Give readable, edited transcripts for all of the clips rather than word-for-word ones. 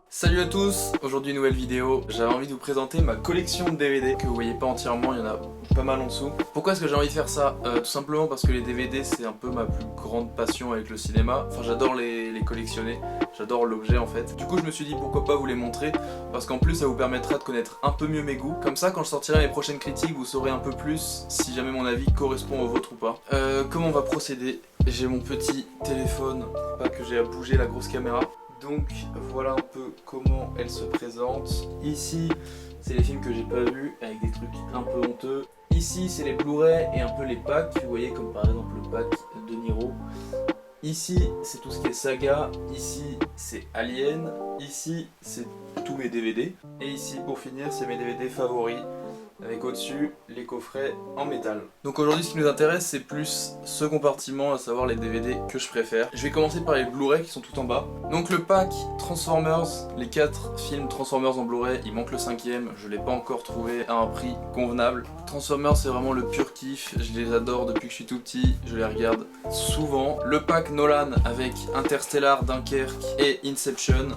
Salut à tous, aujourd'hui une nouvelle vidéo. J'avais envie de vous présenter ma collection de DVD que vous voyez pas entièrement, il y en a pas mal en dessous. Pourquoi est-ce que j'ai envie de faire ça? Tout simplement parce que les DVD c'est un peu ma plus grande passion avec le cinéma. Enfin j'adore les collectionner, j'adore l'objet en fait. Du coup je me suis dit pourquoi pas vous les montrer, parce qu'en plus ça vous permettra de connaître un peu mieux mes goûts. Comme ça quand je sortirai mes prochaines critiques vous saurez un peu plus si jamais mon avis correspond au vôtre ou pas. Comment on va procéder? J'ai mon petit téléphone pour pas que j'ai à bouger la grosse caméra. Donc voilà un peu comment elle se présente. Ici c'est les films que j'ai pas vus avec des trucs un peu honteux. Ici c'est les Blu-ray et un peu les packs, vous voyez comme par exemple le pack de Niro. Ici c'est tout ce qui est saga, ici c'est Alien, ici c'est tous mes DVD. Et ici pour finir c'est mes DVD favoris, avec au-dessus les coffrets en métal. Donc aujourd'hui ce qui nous intéresse c'est plus ce compartiment, à savoir les DVD que je préfère. Je vais commencer par les Blu-ray qui sont tout en bas. Donc le pack Transformers, les 4 films Transformers en Blu-ray, il manque le 5ème, je l'ai pas encore trouvé à un prix convenable. Transformers c'est vraiment le pur kiff, je les adore depuis que je suis tout petit, je les regarde souvent. Le pack Nolan avec Interstellar, Dunkerque et Inception.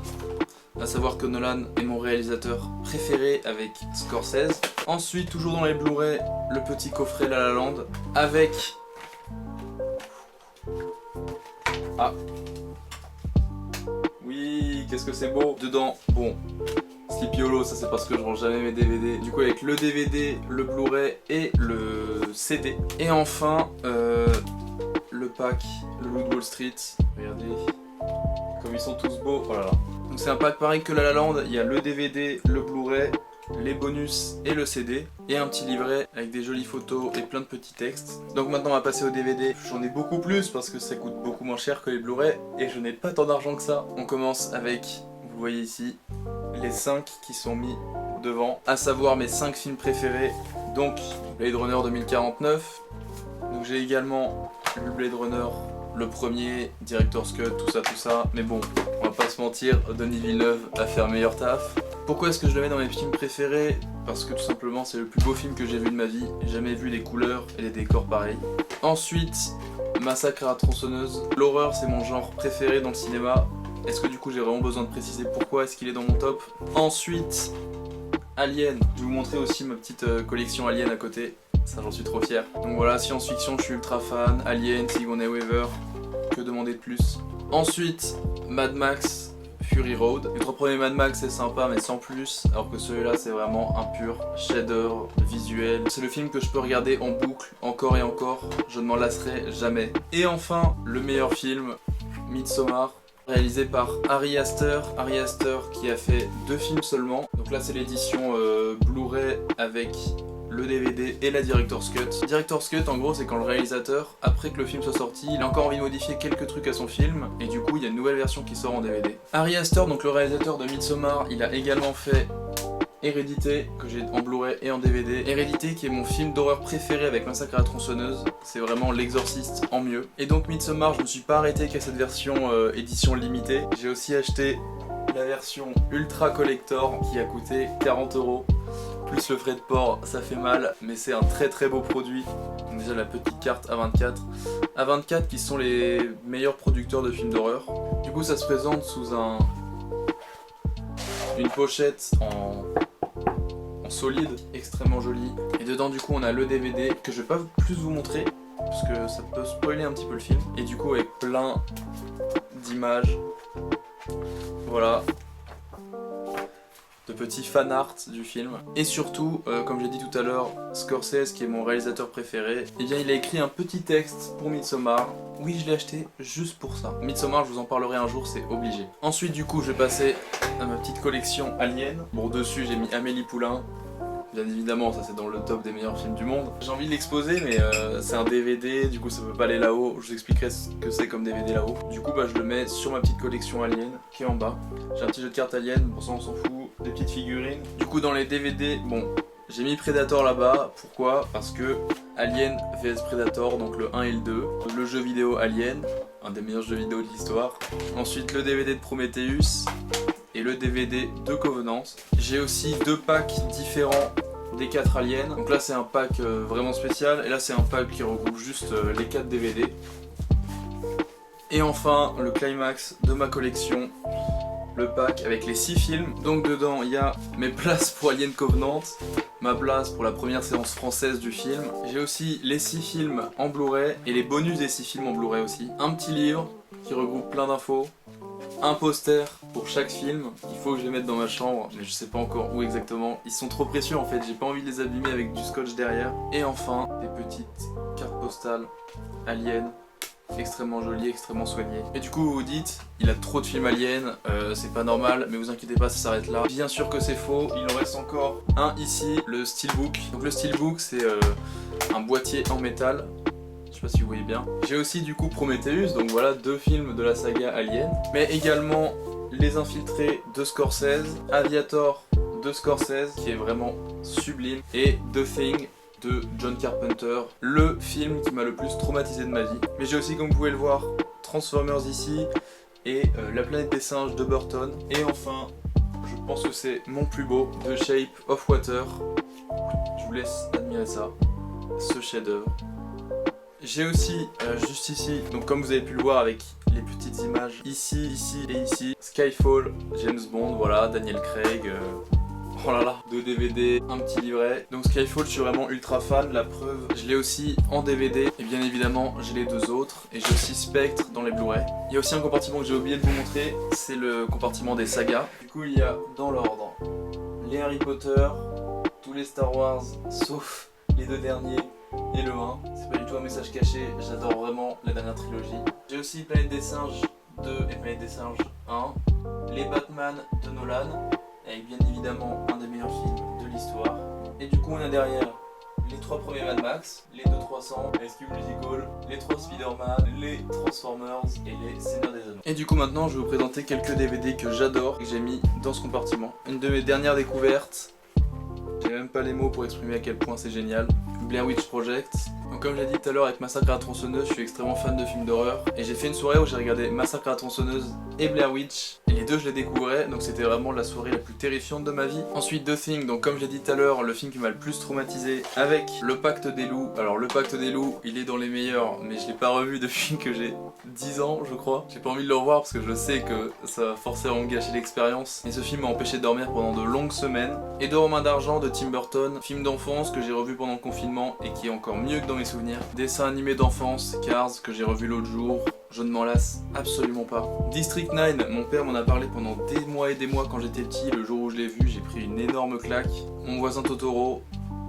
À savoir que Nolan est mon réalisateur préféré avec Scorsese. Ensuite, toujours dans les Blu-ray, le petit coffret La La Land avec... Ah. Oui, qu'est-ce que c'est beau. Dedans, bon, Sleepy Hollow, ça c'est parce que je range jamais mes DVD. Du coup avec le DVD, le Blu-ray et le CD. Et enfin, le pack, le Loup de Wall Street. Regardez, comme ils sont tous beaux, oh là là. Donc c'est un pack pareil que La La Land, il y a le DVD, le Blu-ray, les bonus et le CD, et un petit livret avec des jolies photos et plein de petits textes. Donc maintenant on va passer au DVD. J'en ai beaucoup plus parce que ça coûte beaucoup moins cher que les Blu-ray et je n'ai pas tant d'argent que ça. On commence avec, vous voyez ici, les 5 qui sont mis devant, à savoir mes 5 films préférés. Donc Blade Runner 2049, donc j'ai également le Blade Runner, le premier, Director's Cut, tout ça, mais bon, on va pas se mentir, Denis Villeneuve a fait un meilleur taf. Pourquoi est-ce que je le mets dans mes films préférés? Parce que tout simplement c'est le plus beau film que j'ai vu de ma vie, j'ai jamais vu des couleurs et des décors pareils. Ensuite, Massacre à la tronçonneuse. L'horreur c'est mon genre préféré dans le cinéma. Est-ce que du coup j'ai vraiment besoin de préciser pourquoi est-ce qu'il est dans mon top? Ensuite, Alien. Je vais vous montrer aussi ma petite collection Alien à côté. Ça j'en suis trop fier. Donc voilà, science-fiction, je suis ultra fan. Alien, Sigourney Weaver, que demander de plus? Ensuite, Mad Max, Fury Road. Les 3 premiers Mad Max c'est sympa mais sans plus, alors que celui-là c'est vraiment un pur chef-d'œuvre visuel. C'est le film que je peux regarder en boucle, encore et encore, je ne m'en lasserai jamais. Et enfin, le meilleur film, Midsommar, réalisé par Ari Aster. Ari Aster qui a fait 2 films seulement. Donc là c'est l'édition Blu-ray avec le DVD et la Director's Cut. Director's Cut en gros c'est quand le réalisateur, après que le film soit sorti, il a encore envie de modifier quelques trucs à son film et du coup il y a une nouvelle version qui sort en DVD. Ari Aster, donc le réalisateur de Midsommar, il a également fait Hérédité, que j'ai en Blu-ray et en DVD. Hérédité qui est mon film d'horreur préféré avec Massacre à la tronçonneuse, c'est vraiment l'exorciste en mieux. Et donc Midsommar, je me suis pas arrêté qu'à cette version édition limitée, j'ai aussi acheté la version ultra collector qui a coûté 40 €. Plus le frais de port, ça fait mal, mais c'est un très beau produit. Donc déjà la petite carte A24. A24 qui sont les meilleurs producteurs de films d'horreur. Du coup ça se présente sous une pochette en solide, extrêmement jolie. Et dedans du coup on a le DVD que je vais pas plus vous montrer, parce que ça peut spoiler un petit peu le film. Et du coup avec plein d'images. Voilà. De petits fan art du film. Et surtout, comme j'ai dit tout à l'heure, Scorsese qui est mon réalisateur préféré, eh bien il a écrit un petit texte pour Midsommar. Oui, je l'ai acheté juste pour ça. Midsommar, je vous en parlerai un jour, c'est obligé. Ensuite du coup je vais passer à ma petite collection Alien. Bon, dessus j'ai mis Amélie Poulain. Bien évidemment, ça c'est dans le top des meilleurs films du monde. J'ai envie de l'exposer mais c'est un DVD, du coup ça peut pas aller là-haut. Je vous expliquerai ce que c'est comme DVD là-haut. Du coup je le mets sur ma petite collection Alien qui est en bas. J'ai un petit jeu de cartes Alien, bon ça on s'en fout. Des petites figurines. Du coup dans les DVD, bon, j'ai mis Predator là-bas. Pourquoi? Parce que Alien vs Predator, donc le 1 et le 2. Le jeu vidéo Alien, un des meilleurs jeux vidéo de l'histoire. Ensuite le DVD de Prometheus et le DVD de Covenant. J'ai aussi 2 packs différents des 4 aliens. Donc là c'est un pack vraiment spécial et là c'est un pack qui regroupe juste les 4 DVD. Et enfin, le climax de ma collection, le pack avec les 6 films. Donc dedans, il y a mes places pour Alien Covenant, ma place pour la première séance française du film. J'ai aussi les 6 films en Blu-ray et les bonus des 6 films en Blu-ray aussi. Un petit livre qui regroupe plein d'infos. Un poster pour chaque film, il faut que je les mette dans ma chambre, mais je sais pas encore où exactement. Ils sont trop précieux en fait, j'ai pas envie de les abîmer avec du scotch derrière. Et enfin, des petites cartes postales Alien, extrêmement jolies, extrêmement soignées. Et du coup vous vous dites, il a trop de films Alien, c'est pas normal, mais vous inquiétez pas, ça s'arrête là. Bien sûr que c'est faux, il en reste encore un ici, le Steelbook. Donc le Steelbook c'est un boîtier en métal. Je sais pas si vous voyez bien. J'ai aussi du coup Prometheus, donc voilà 2 films de la saga Alien. Mais également Les Infiltrés de Scorsese, Aviator de Scorsese, qui est vraiment sublime, et The Thing de John Carpenter, le film qui m'a le plus traumatisé de ma vie. Mais j'ai aussi, comme vous pouvez le voir, Transformers ici, et La Planète des Singes de Burton. Et enfin, je pense que c'est mon plus beau, The Shape of Water. Je vous laisse admirer ça, ce chef-d'œuvre. J'ai aussi, juste ici, donc comme vous avez pu le voir avec les petites images, ici, ici et ici, Skyfall, James Bond, voilà, Daniel Craig, oh là là, 2 DVD, un petit livret. Donc Skyfall, je suis vraiment ultra fan, la preuve, je l'ai aussi en DVD, et bien évidemment, j'ai les 2 autres, et j'ai aussi Spectre dans les Blu-ray. Il y a aussi un compartiment que j'ai oublié de vous montrer, c'est le compartiment des sagas. Du coup, il y a, dans l'ordre, les Harry Potter, tous les Star Wars, sauf les 2 derniers, et le 1. C'est pas du tout un message caché, j'adore vraiment la dernière trilogie. J'ai aussi Planète des Singes 2 et Planète des Singes 1. Les Batman de Nolan, avec bien évidemment un des meilleurs films de l'histoire. Et du coup on a derrière les 3 premiers Mad Max, les 2 300, les Rescue Musical, les 3 Spider-Man, les Transformers et les Seigneurs des Anneaux. Et du coup maintenant je vais vous présenter quelques DVD que j'adore et que j'ai mis dans ce compartiment. Une de mes dernières découvertes, j'ai même pas les mots pour exprimer à quel point c'est génial. Blair Witch Project. Donc comme j'ai dit tout à l'heure avec Massacre à la tronçonneuse, je suis extrêmement fan de films d'horreur. Et j'ai fait une soirée où j'ai regardé Massacre à la tronçonneuse et Blair Witch. Et les 2 je les découvrais, donc c'était vraiment la soirée la plus terrifiante de ma vie. Ensuite The Thing, donc comme j'ai dit tout à l'heure, le film qui m'a le plus traumatisé avec Le Pacte des Loups. Alors Le Pacte des Loups, il est dans les meilleurs, mais je l'ai pas revu depuis que j'ai 10 ans je crois. J'ai pas envie de le revoir parce que je sais que ça va forcément me gâcher l'expérience. Et ce film m'a empêché de dormir pendant de longues semaines. Et Deux Romains d'argent de Tim Burton, film d'enfance que j'ai revu pendant le confinement et qui est encore mieux que dans mes souvenirs. Dessin animé d'enfance, Cars, que j'ai revu l'autre jour, je ne m'en lasse absolument pas. District 9, mon père m'en a parlé pendant des mois et des mois quand j'étais petit, le jour où je l'ai vu, j'ai pris une énorme claque. Mon voisin Totoro,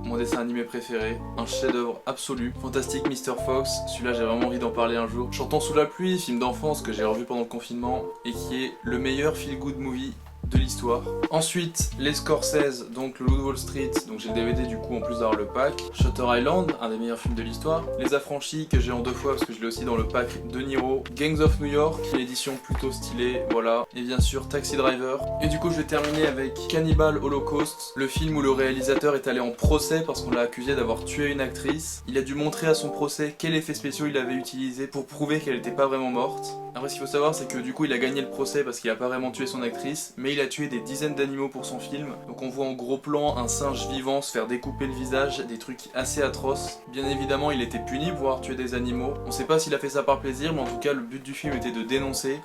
mon dessin animé préféré, un chef-d'œuvre absolu. Fantastic Mr. Fox, celui-là j'ai vraiment envie d'en parler un jour. Chantons sous la pluie, film d'enfance que j'ai revu pendant le confinement et qui est le meilleur feel-good movie de l'histoire. Ensuite, les Scorsese, donc le Loup de Wall Street, donc j'ai le DVD du coup en plus d'avoir le pack. Shutter Island, un des meilleurs films de l'histoire. Les Affranchis que j'ai en 2 fois parce que je l'ai aussi dans le pack de Niro. Gangs of New York, une édition plutôt stylée, voilà. Et bien sûr Taxi Driver. Et du coup je vais terminer avec Cannibal Holocaust, le film où le réalisateur est allé en procès parce qu'on l'a accusé d'avoir tué une actrice. Il a dû montrer à son procès quels effets spéciaux il avait utilisé pour prouver qu'elle n'était pas vraiment morte. Après ce qu'il faut savoir c'est que du coup il a gagné le procès parce qu'il a pas vraiment tué son actrice, mais il a tué des dizaines d'animaux pour son film. Donc on voit en gros plan un singe vivant se faire découper le visage, des trucs assez atroces. Bien évidemment il était puni pour avoir tué des animaux. On sait pas s'il a fait ça par plaisir, mais en tout cas le but du film était de dénoncer.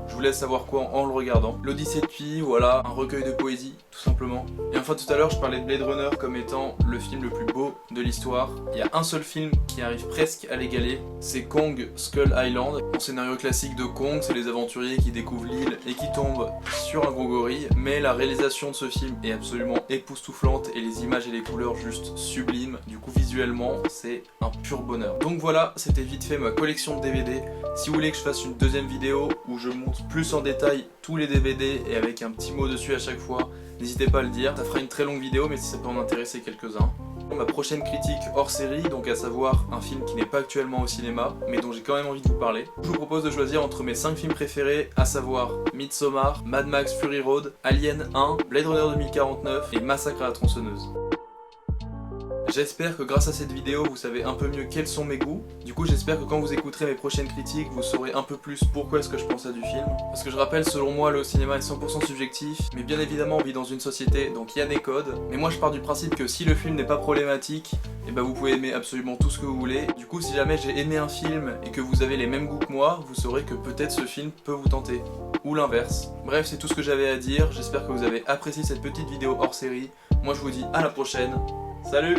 Je vous laisse savoir quoi en le regardant. L'Odyssée de Pi, voilà, un recueil de poésie, tout simplement. Et enfin tout à l'heure je parlais de Blade Runner comme étant le film le plus beau de l'histoire. Il y a un seul film qui arrive presque à l'égaler, c'est Kong Skull Island. En scénario classique de Kong, c'est les aventuriers qui découvrent l'île et qui tombent sur un gros gorille. Mais la réalisation de ce film est absolument époustouflante et les images et les couleurs juste sublimes. Du coup visuellement c'est un pur bonheur. Donc voilà, c'était vite fait ma collection de DVD. Si vous voulez que je fasse une deuxième vidéo où je montre plus en détail tous les DVD et avec un petit mot dessus à chaque fois, n'hésitez pas à le dire. Ça fera une très longue vidéo mais si ça peut en intéresser quelques-uns. Ma prochaine critique hors série, donc à savoir un film qui n'est pas actuellement au cinéma, mais dont j'ai quand même envie de vous parler. Je vous propose de choisir entre mes 5 films préférés, à savoir Midsommar, Mad Max Fury Road, Alien 1, Blade Runner 2049 et Massacre à la tronçonneuse. J'espère que grâce à cette vidéo, vous savez un peu mieux quels sont mes goûts. Du coup, j'espère que quand vous écouterez mes prochaines critiques, vous saurez un peu plus pourquoi est-ce que je pense à du film. Parce que je rappelle, selon moi, le cinéma est 100% subjectif, mais bien évidemment, on vit dans une société, donc il y a des codes. Mais moi, je pars du principe que si le film n'est pas problématique, et bah vous pouvez aimer absolument tout ce que vous voulez. Du coup, si jamais j'ai aimé un film et que vous avez les mêmes goûts que moi, vous saurez que peut-être ce film peut vous tenter. Ou l'inverse. Bref, c'est tout ce que j'avais à dire. J'espère que vous avez apprécié cette petite vidéo hors série. Moi, je vous dis à la prochaine. Salut!